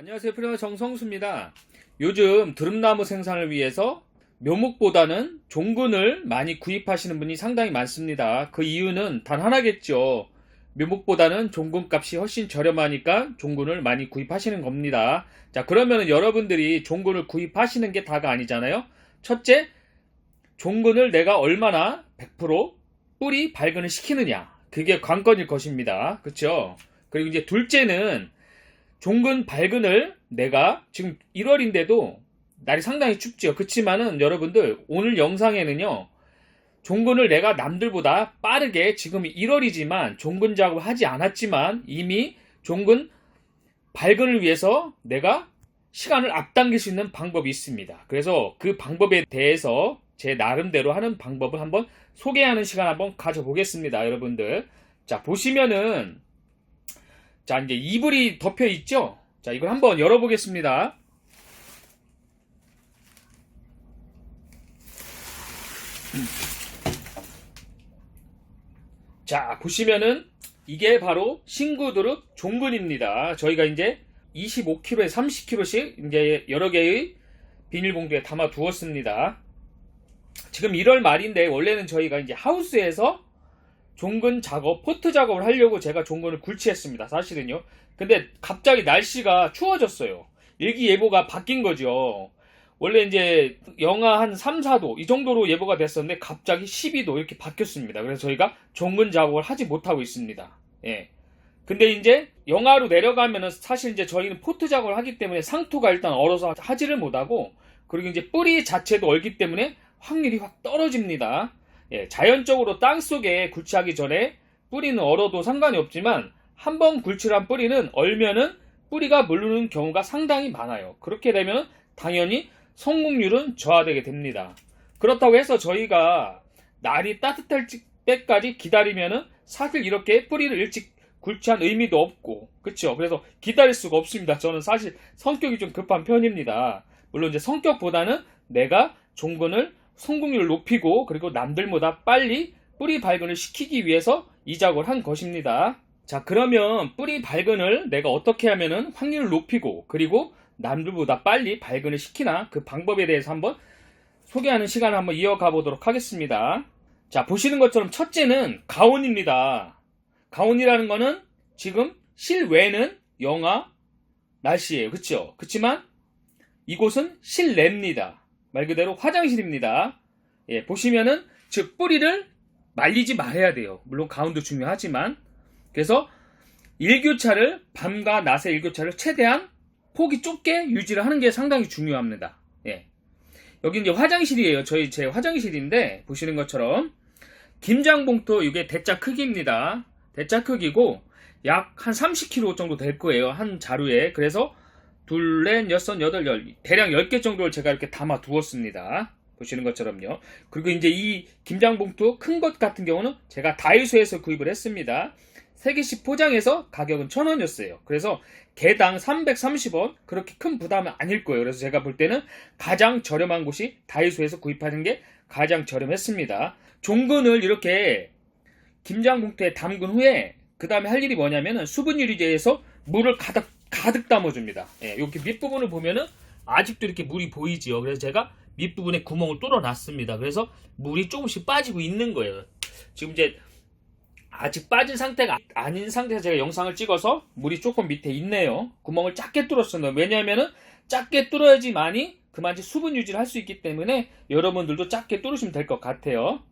안녕하세요. 프리마 정성수입니다. 요즘 드럼나무 생산을 위해서 묘목보다는 종근을 많이 구입하시는 분이 상당히 많습니다. 그 이유는 단 하나겠죠. 묘목보다는 종근값이 훨씬 저렴하니까 종근을 많이 구입하시는 겁니다. 자, 그러면 여러분들이 종근을 구입하시는 게 다가 아니잖아요. 첫째, 종근을 내가 얼마나 100% 뿌리 발근을 시키느냐. 그게 관건일 것입니다. 그렇죠? 그리고 이제 둘째는 종근 발근을 내가 지금 1월인데도 날이 상당히 춥죠. 그렇지만은 여러분들 오늘 영상에는요, 종근을 내가 남들보다 빠르게 지금 1월이지만 종근 작업을 하지 않았지만 이미 종근 발근을 위해서 내가 시간을 앞당길 수 있는 방법이 있습니다. 그래서 그 방법에 대해서 제 나름대로 하는 방법을 한번 소개하는 시간 한번 가져보겠습니다. 여러분들, 자, 보시면은 자, 이제 이불이 덮여 있죠? 자, 이걸 한번 열어보겠습니다. 자, 보시면은 이게 바로 신구드룹 종근입니다. 저희가 이제 25kg에 30kg씩 이제 여러 개의 비닐봉투에 담아 두었습니다. 지금 1월 말인데 원래는 저희가 이제 하우스에서 종근 작업, 포트 작업을 하려고 제가 종근을 굴치했습니다. 사실은요. 근데 갑자기 날씨가 추워졌어요. 일기예보가 바뀐 거죠. 원래 이제 영하 한 3, 4도 이 정도로 예보가 됐었는데 갑자기 12도 이렇게 바뀌었습니다. 그래서 저희가 종근 작업을 하지 못하고 있습니다. 예. 근데 이제 영하로 내려가면은 사실 이제 저희는 포트 작업을 하기 때문에 상토가 일단 얼어서 하지를 못하고, 그리고 이제 뿌리 자체도 얼기 때문에 확률이 확 떨어집니다. 예, 자연적으로 땅 속에 굴치하기 전에 뿌리는 얼어도 상관이 없지만 한번 굴치한 뿌리는 얼면은 뿌리가 물르는 경우가 상당히 많아요. 그렇게 되면 당연히 성공률은 저하되게 됩니다. 그렇다고 해서 저희가 날이 따뜻할 때까지 기다리면은 사실 이렇게 뿌리를 일찍 굴치한 의미도 없고, 그쵸? 그래서 기다릴 수가 없습니다. 저는 사실 성격이 좀 급한 편입니다. 물론 이제 성격보다는 내가 종근을 성공률을 높이고 그리고 남들보다 빨리 뿌리 발근을 시키기 위해서 이 작업을 한 것입니다. 자, 그러면 뿌리 발근을 내가 어떻게 하면은 확률을 높이고 그리고 남들보다 빨리 발근을 시키나, 그 방법에 대해서 한번 소개하는 시간을 한번 이어가 보도록 하겠습니다. 자, 보시는 것처럼 첫째는 가온입니다. 가온이라는 거는 지금 실외는 영하 날씨예요. 그쵸? 그치만 이곳은 실내입니다. 말 그대로 화장실입니다. 예, 보시면은 즉 뿌리를 말리지 말아야 돼요. 물론 가온도 중요하지만. 그래서 일교차를, 밤과 낮의 일교차를 최대한 폭이 좁게 유지를 하는 게 상당히 중요합니다. 예. 여기 이제 화장실이에요. 제 화장실인데 보시는 것처럼 김장봉투, 이게 대짜 크기입니다. 대짜 크기고 약 한 30kg 정도 될 거예요. 한 자루에. 그래서 둘, 넷, 여섯, 여덟, 열, 대략 10개 정도를 제가 이렇게 담아 두었습니다. 보시는 것처럼요. 그리고 이제 이 김장봉투 큰 것 같은 경우는 제가 다이소에서 구입을 했습니다. 3개씩 포장해서 가격은 1,000원이었어요. 그래서 개당 330원, 그렇게 큰 부담은 아닐 거예요. 그래서 제가 볼 때는 가장 저렴한 곳이 다이소에서 구입하는 게 가장 저렴했습니다. 종근을 이렇게 김장봉투에 담근 후에 그 다음에 할 일이 뭐냐면은 수분유리제에서 물을 가득 담아줍니다. 예, 이렇게 밑부분을 보면은 아직도 이렇게 물이 보이지요. 그래서 제가 밑부분에 구멍을 뚫어 놨습니다. 그래서 물이 조금씩 빠지고 있는 거예요. 지금 이제 아직 빠진 상태가 아닌 상태에서 제가 영상을 찍어서 물이 조금 밑에 있네요. 구멍을 작게 뚫었습니다. 왜냐하면은 작게 뚫어야지만이 그만치 수분 유지를 할 수 있기 때문에 여러분들도 작게 뚫으시면 될 것 같아요.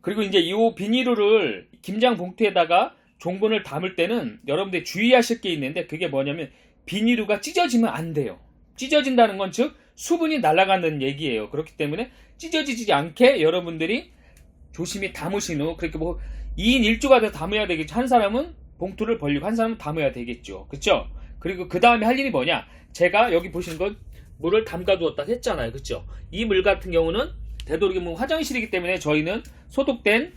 그리고 이제 이 비닐을 김장 봉투에다가 종근을 담을 때는 여러분들이 주의하실 게 있는데, 그게 뭐냐면 비닐루가 찢어지면 안 돼요. 찢어진다는 건 즉 수분이 날아가는 얘기예요. 그렇기 때문에 찢어지지 않게 여러분들이 조심히 담으신 후, 그렇게 뭐 2인 1조가 돼서 담아야 되겠죠. 한 사람은 봉투를 벌리고 한 사람은 담아야 되겠죠. 그쵸? 그리고 그 다음에 할 일이 뭐냐, 제가 여기 보시는 건 물을 담가 두었다 했잖아요. 그쵸? 이 물 같은 경우는 되도록이면 화장실이기 때문에 저희는 소독된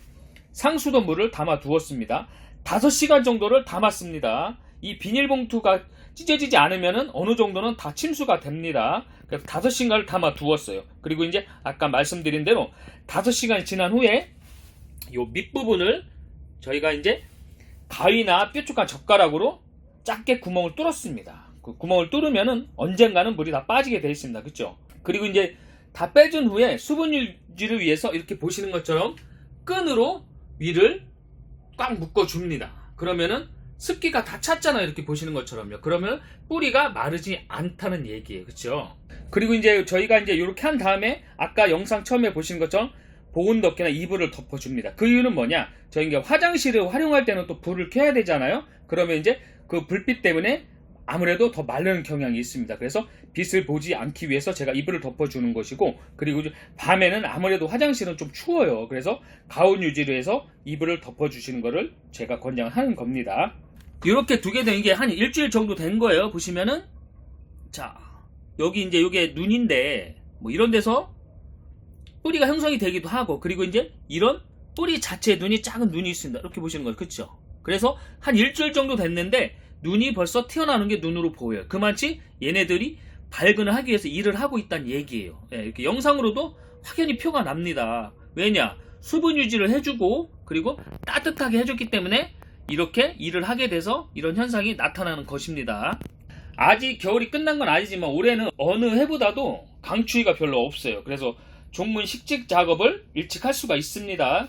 상수도 물을 담아 두었습니다. 5시간 정도를 담았습니다. 이 비닐봉투가 찢어지지 않으면 어느 정도는 다 침수가 됩니다. 그래서 5시간을 담아 두었어요. 그리고 이제 아까 말씀드린 대로 5시간이 지난 후에 이 밑부분을 저희가 이제 가위나 뾰족한 젓가락으로 작게 구멍을 뚫었습니다. 그 구멍을 뚫으면은 언젠가는 물이 다 빠지게 되어 있습니다. 그쵸? 그리고 이제 다 빼준 후에 수분 유지를 위해서 이렇게 보시는 것처럼 끈으로 위를 꽉 묶어줍니다. 그러면은 습기가 다 찼잖아요. 이렇게 보시는 것처럼요. 그러면 뿌리가 마르지 않다는 얘기예요. 그쵸? 그리고 이제 저희가 이제 이렇게 한 다음에 아까 영상 처음에 보신 것처럼 보온 덮개나 이불을 덮어줍니다. 그 이유는 뭐냐? 저희 이제 화장실을 활용할 때는 또 불을 켜야 되잖아요. 그러면 이제 그 불빛 때문에 아무래도 더 마르는 경향이 있습니다. 그래서 빛을 보지 않기 위해서 제가 이불을 덮어주는 것이고, 그리고 밤에는 아무래도 화장실은 좀 추워요. 그래서 가온 유지를 해서 이불을 덮어주시는 거를 제가 권장하는 겁니다. 이렇게 두게 된 게 한 일주일 정도 된 거예요. 보시면은 자, 여기 이제 이게 눈인데 뭐 이런 데서 뿌리가 형성이 되기도 하고, 그리고 이제 이런 뿌리 자체에 눈이 작은 눈이 있습니다. 이렇게 보시는 거예요. 그쵸? 그래서 한 일주일 정도 됐는데 눈이 벌써 튀어나오는 게 눈으로 보여요. 그만치 얘네들이 발근을 하기 위해서 일을 하고 있다는 얘기예요. 예, 이렇게 영상으로도 확연히 표가 납니다. 왜냐? 수분 유지를 해주고 그리고 따뜻하게 해줬기 때문에 이렇게 일을 하게 돼서 이런 현상이 나타나는 것입니다. 아직 겨울이 끝난 건 아니지만 올해는 어느 해보다도 강추위가 별로 없어요. 그래서 종근 식직 작업을 일찍 할 수가 있습니다.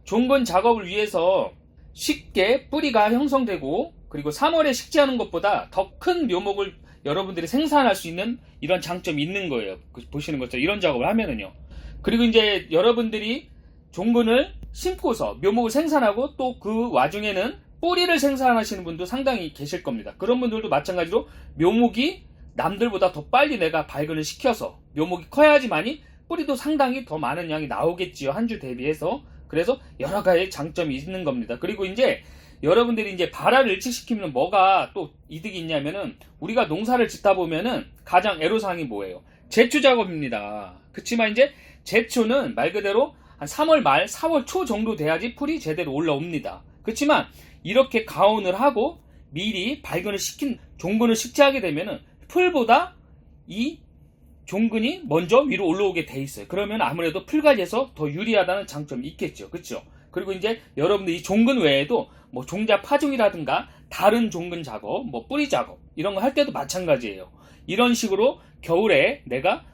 종근 작업을 위해서 쉽게 뿌리가 형성되고, 그리고 3월에 식재하는 것보다 더 큰 묘목을 여러분들이 생산할 수 있는 이런 장점이 있는 거예요. 보시는 것처럼 이런 작업을 하면은요. 그리고 이제 여러분들이 종근을 심고서 묘목을 생산하고 또 그 와중에는 뿌리를 생산하시는 분도 상당히 계실 겁니다. 그런 분들도 마찬가지로 묘목이 남들보다 더 빨리 내가 발근을 시켜서 묘목이 커야지만이 뿌리도 상당히 더 많은 양이 나오겠지요. 한 주 대비해서. 그래서 여러 가지 장점이 있는 겁니다. 그리고 이제 여러분들이 이제 발화를 일찍 시키면 뭐가 또 이득이 있냐면은, 우리가 농사를 짓다 보면은 가장 애로사항이 뭐예요? 제초 작업입니다. 그치만 이제 제초는 말 그대로 한 3월 말, 4월 초 정도 돼야지 풀이 제대로 올라옵니다. 그치만 이렇게 가온을 하고 미리 발근을 시킨 종근을 식재하게 되면은 풀보다 이 종근이 먼저 위로 올라오게 돼 있어요. 그러면 아무래도 풀가지에서 더 유리하다는 장점이 있겠죠. 그렇죠? 그리고 이제 여러분들 이 종근 외에도 뭐 종자 파종이라든가 다른 종근 작업, 뭐 뿌리 작업 이런 거 할 때도 마찬가지예요. 이런 식으로 겨울에 내가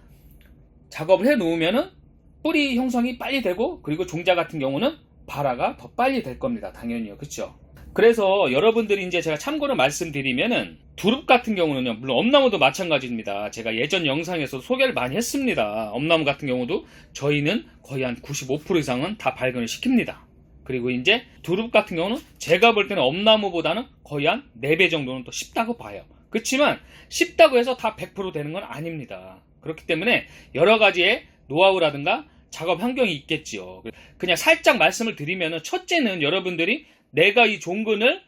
작업을 해 놓으면은 뿌리 형성이 빨리 되고, 그리고 종자 같은 경우는 발화가 더 빨리 될 겁니다. 당연히요. 그렇죠? 그래서 여러분들이 이제 제가 참고로 말씀드리면은 두릅 같은 경우는요, 물론 엄나무도 마찬가지입니다. 제가 예전 영상에서 소개를 많이 했습니다. 엄나무 같은 경우도 저희는 거의 한 95% 이상은 다 발근을 시킵니다. 그리고 이제 두릅 같은 경우는 제가 볼 때는 엄나무보다는 거의 한 4배 정도는 더 쉽다고 봐요. 그렇지만 쉽다고 해서 다 100% 되는 건 아닙니다. 그렇기 때문에 여러 가지의 노하우라든가 작업 환경이 있겠지요. 그냥 살짝 말씀을 드리면은, 첫째는 여러분들이 내가 이 종근을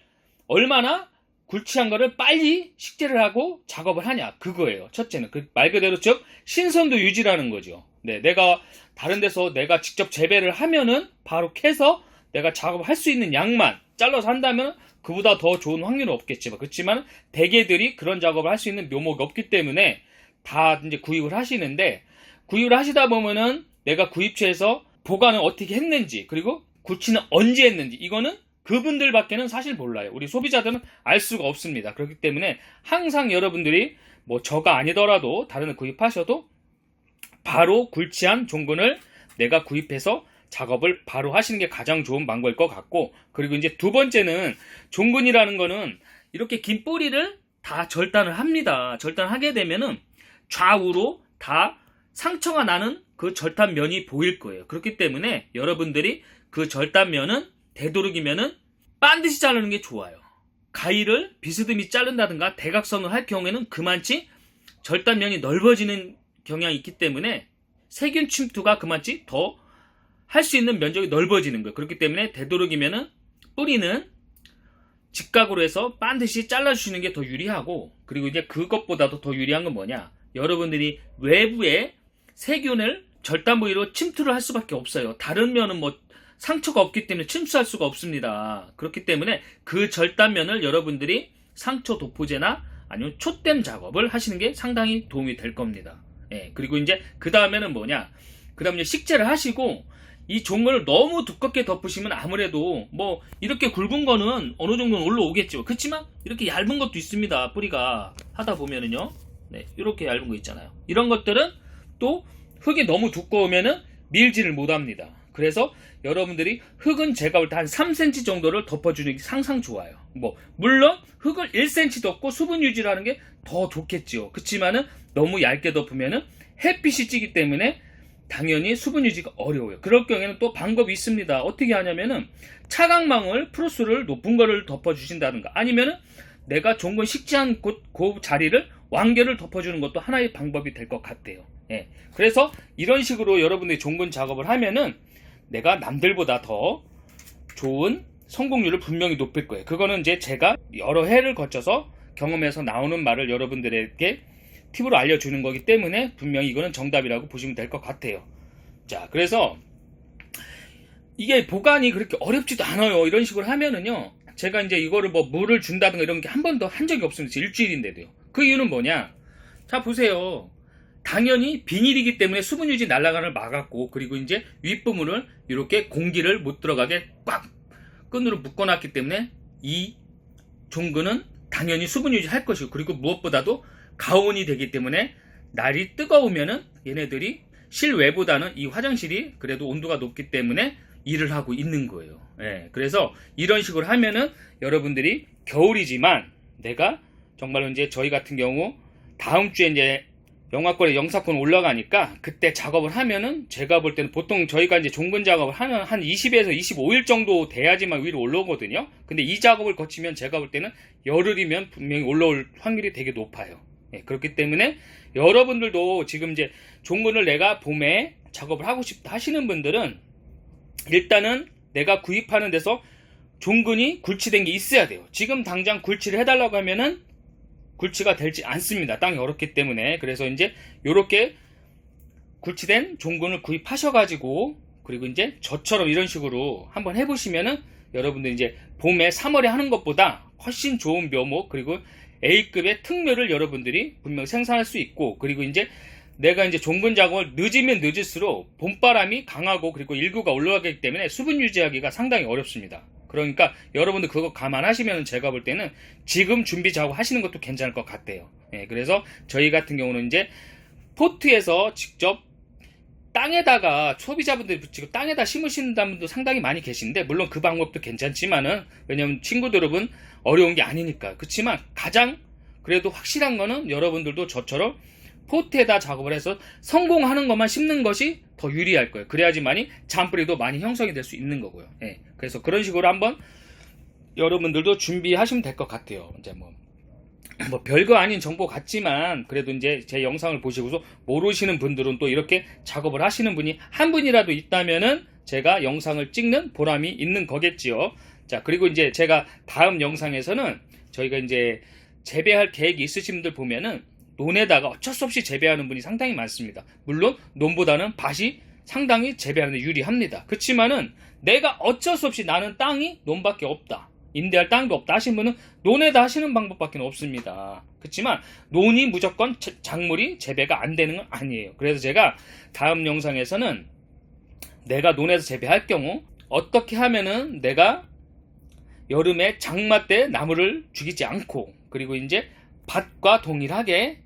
얼마나 굴치한 거를 빨리 식재를 하고 작업을 하냐, 그거예요. 첫째는 그 말 그대로 즉 신선도 유지라는 거죠. 네, 내가 다른 데서 내가 직접 재배를 하면은 바로 캐서 내가 작업할 수 있는 양만 잘라서 한다면 그보다 더 좋은 확률은 없겠지만, 그렇지만 대개들이 그런 작업을 할 수 있는 묘목이 없기 때문에 다 이제 구입을 하시는데, 구입을 하시다 보면은 내가 구입처에서 보관을 어떻게 했는지, 그리고 굴치는 언제 했는지, 이거는 그분들밖에는 사실 몰라요. 우리 소비자들은 알 수가 없습니다. 그렇기 때문에 항상 여러분들이 뭐 저가 아니더라도 다른 데 구입하셔도 바로 굴치한 종근을 내가 구입해서 작업을 바로 하시는 게 가장 좋은 방법일 것 같고, 그리고 이제 두 번째는 종근이라는 거는 이렇게 긴 뿌리를 다 절단을 합니다. 절단하게 되면은 좌우로 다 상처가 나는 그 절단면이 보일 거예요. 그렇기 때문에 여러분들이 그 절단면은 되도록이면은 반드시 자르는 게 좋아요. 가위를 비스듬히 자른다든가 대각선을 할 경우에는 그만치 절단면이 넓어지는 경향이 있기 때문에 세균 침투가 그만치 더 할 수 있는 면적이 넓어지는 거예요. 그렇기 때문에 되도록이면은 뿌리는 직각으로 해서 반드시 잘라주시는 게 더 유리하고, 그리고 이제 그것보다도 더 유리한 건 뭐냐, 여러분들이 외부에 세균을 절단 부위로 침투를 할 수밖에 없어요. 다른 면은 뭐 상처가 없기 때문에 침투할 수가 없습니다. 그렇기 때문에 그 절단면을 여러분들이 상처 도포제나 아니면 촛댐 작업을 하시는 게 상당히 도움이 될 겁니다. 예, 그리고 이제 그 다음에는 뭐냐, 그 다음에 식재를 하시고 이 종근을 너무 두껍게 덮으시면 아무래도 뭐 이렇게 굵은 거는 어느 정도는 올라오겠죠. 그렇지만 이렇게 얇은 것도 있습니다. 뿌리가 하다 보면은요. 네, 이렇게 얇은 거 있잖아요. 이런 것들은 또 흙이 너무 두꺼우면은 밀지를 못합니다. 그래서 여러분들이 흙은 제가 볼 때 한 3cm 정도를 덮어주는 게 상상 좋아요. 뭐 물론 흙을 1cm 덮고 수분 유지를 하는 게 더 좋겠지요. 그렇지만은 너무 얇게 덮으면은 햇빛이 찌기 때문에 당연히 수분 유지가 어려워요. 그럴 경우에는 또 방법이 있습니다. 어떻게 하냐면은 차광망을 프로스를 높은 거를 덮어주신다든가 아니면은 내가 종근 식지한 곳 그 자리를 왕겨를 덮어주는 것도 하나의 방법이 될 것 같아요. 예. 그래서 이런 식으로 여러분들이 종근 작업을 하면은 내가 남들보다 더 좋은 성공률을 분명히 높일 거예요. 그거는 이제 제가 여러 해를 거쳐서 경험해서 나오는 말을 여러분들에게 팁으로 알려주는 거기 때문에 분명히 이거는 정답이라고 보시면 될 것 같아요. 자, 그래서 이게 보관이 그렇게 어렵지도 않아요. 이런 식으로 하면은요, 제가 이제 이거를 뭐 물을 준다든가 이런 게 한 번도 한 적이 없습니다. 일주일인데도요. 그 이유는 뭐냐? 자, 보세요. 당연히 비닐이기 때문에 수분 유지 날아가는 걸 막았고, 그리고 이제 윗부분을 이렇게 공기를 못 들어가게 꽉 끈으로 묶어놨기 때문에 이 종근은 당연히 수분 유지할 것이고, 그리고 무엇보다도 가온이 되기 때문에 날이 뜨거우면은 얘네들이 실외보다는 이 화장실이 그래도 온도가 높기 때문에 일을 하고 있는 거예요. 예, 그래서 이런 식으로 하면은 여러분들이 겨울이지만 내가 정말로 이제 저희 같은 경우 다음 주에 이제 영하권에 영사권 올라가니까 그때 작업을 하면은 제가 볼 때는 보통 저희가 이제 종근 작업을 하면 한 20에서 25일 정도 돼야지만 위로 올라오거든요. 근데 이 작업을 거치면 제가 볼 때는 열흘이면 분명히 올라올 확률이 되게 높아요. 예, 그렇기 때문에 여러분들도 지금 이제 종근을 내가 봄에 작업을 하고 싶다 하시는 분들은 일단은 내가 구입하는 데서 종근이 굴치된 게 있어야 돼요. 지금 당장 굴치를 해달라고 하면은 굴치가 되지 않습니다. 땅이 어렵기 때문에. 그래서 이제 요렇게 굴치된 종근을 구입하셔가지고 그리고 이제 저처럼 이런 식으로 한번 해보시면은 여러분들 이제 봄에 3월에 하는 것보다 훨씬 좋은 묘목 그리고 A급의 특묘를 여러분들이 분명 생산할 수 있고, 그리고 이제 내가 이제 종근 작업을 늦으면 늦을수록 봄바람이 강하고 그리고 일구가 올라가기 때문에 수분 유지하기가 상당히 어렵습니다. 그러니까 여러분들 그거 감안하시면 제가 볼 때는 지금 준비 작업 하시는 것도 괜찮을 것 같아요. 예, 그래서 저희 같은 경우는 이제 포트에서 직접 땅에다가 소비자분들이 지금 땅에다 심으시는 분도 상당히 많이 계신데, 물론 그 방법도 괜찮지만은 왜냐면 친구들 여러분 어려운 게 아니니까. 그렇지만 가장 그래도 확실한 거는 여러분들도 저처럼 포트에다 작업을 해서 성공하는 것만 심는 것이 더 유리할 거예요. 그래야지만이 잔뿌리도 많이 형성이 될 수 있는 거고요. 예, 그래서 그런 식으로 한번 여러분들도 준비하시면 될 것 같아요. 이제 뭐 별거 아닌 정보 같지만 그래도 이제 제 영상을 보시고서 모르시는 분들은 또 이렇게 작업을 하시는 분이 한 분이라도 있다면은 제가 영상을 찍는 보람이 있는 거겠지요. 자, 그리고 이제 제가 다음 영상에서는 저희가 이제 재배할 계획이 있으신 분들 보면은 논에다가 어쩔 수 없이 재배하는 분이 상당히 많습니다. 물론 논보다는 밭이 상당히 재배하는 데 유리합니다. 그렇지만은 내가 어쩔 수 없이 나는 땅이 논밖에 없다, 임대할 땅도 없다 하신 분은 논에다 하시는 방법밖에 없습니다. 그렇지만 논이 무조건 작물이 재배가 안 되는 건 아니에요. 그래서 제가 다음 영상에서는 내가 논에서 재배할 경우 어떻게 하면은 내가 여름에 장마 때 나무를 죽이지 않고 그리고 이제 밭과 동일하게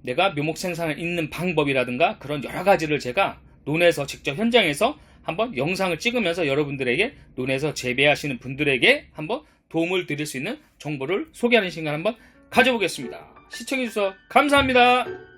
내가 묘목 생산을 잇는 방법이라든가 그런 여러 가지를 제가 논에서 직접 현장에서 한번 영상을 찍으면서 여러분들에게 논에서 재배하시는 분들에게 한번 도움을 드릴 수 있는 정보를 소개하는 시간 한번 가져보겠습니다. 시청해주셔서 감사합니다.